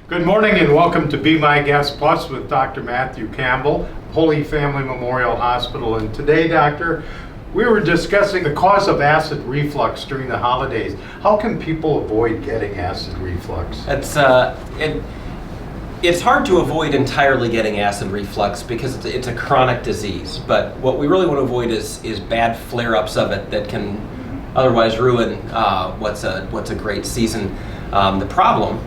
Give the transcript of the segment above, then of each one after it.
Good morning and welcome to Be My Guest Plus with Dr. Matthew Campbell, Holy Family Memorial Hospital. And today, Doctor, we were discussing the cause of acid reflux during the holidays. How can people avoid getting acid reflux? It's hard to avoid entirely getting acid reflux because it's a chronic disease. But what we really want to avoid is bad flare-ups of it that can otherwise ruin what's a great season. The problem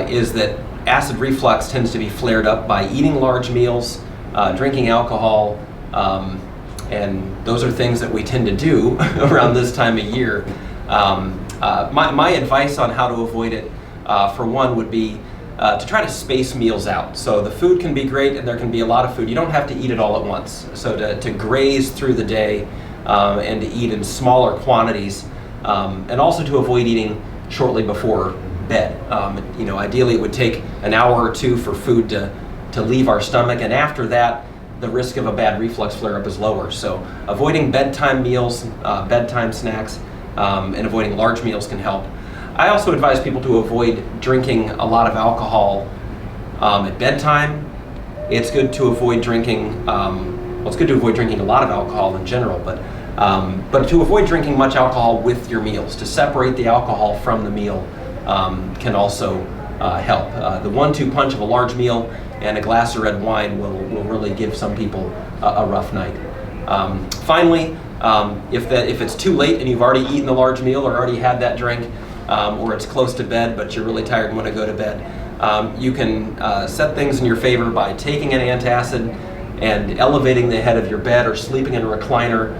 is that acid reflux tends to be flared up by eating large meals, drinking alcohol, and those are things that we tend to do around this time of year. My advice on how to avoid it, for one, would be to try to space meals out. So the food can be great and there can be a lot of food. You don't have to eat it all at once. So to graze through the day and to eat in smaller quantities, and also to avoid eating shortly before bed. Ideally it would take an hour or two for food to leave our stomach, and after that the risk of a bad reflux flare-up is lower. So avoiding bedtime meals, bedtime snacks, and avoiding large meals can help. I also advise people to avoid drinking a lot of alcohol at bedtime. It's good to avoid drinking, it's good to avoid drinking a lot of alcohol in general, but to avoid drinking much alcohol with your meals, to separate the alcohol from the meal can also help. The 1-2 punch of a large meal and a glass of red wine will really give some people a rough night. Finally, if it's too late and you've already eaten a large meal or already had that drink, or it's close to bed but you're really tired and want to go to bed, you can set things in your favor by taking an antacid and elevating the head of your bed, or sleeping in a recliner,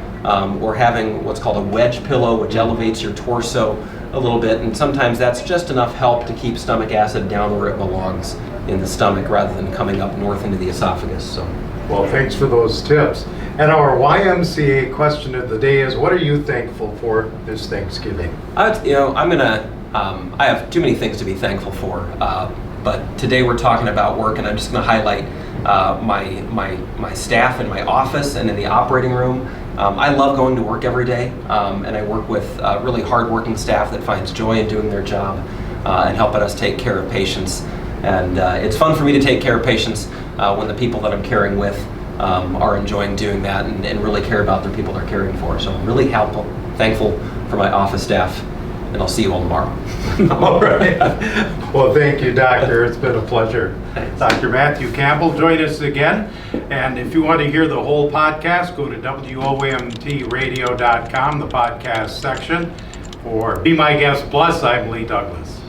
or having what's called a wedge pillow, which elevates your torso a little bit, and sometimes that's just enough help to keep stomach acid down where it belongs, in the stomach, rather than coming up north into the esophagus. So, well, thanks for those tips. And our YMCA question of the day is, what are you thankful for this Thanksgiving? I have too many things to be thankful for, but today we're talking about work, and I'm just going to highlight my staff in my office and in the operating room. I love going to work every day, and I work with really hardworking staff that finds joy in doing their job and helping us take care of patients. And it's fun for me to take care of patients when the people that I'm caring with are enjoying doing that and really care about the people they're caring for. So I'm really thankful for my office staff, and I'll see you all tomorrow. All right. Well, thank you, Doctor. It's been a pleasure. Thanks. Dr. Matthew Campbell, join us again. And if you want to hear the whole podcast, go to WOMTradio.com, the podcast section. For Be My Guest Plus, I'm Lee Douglas.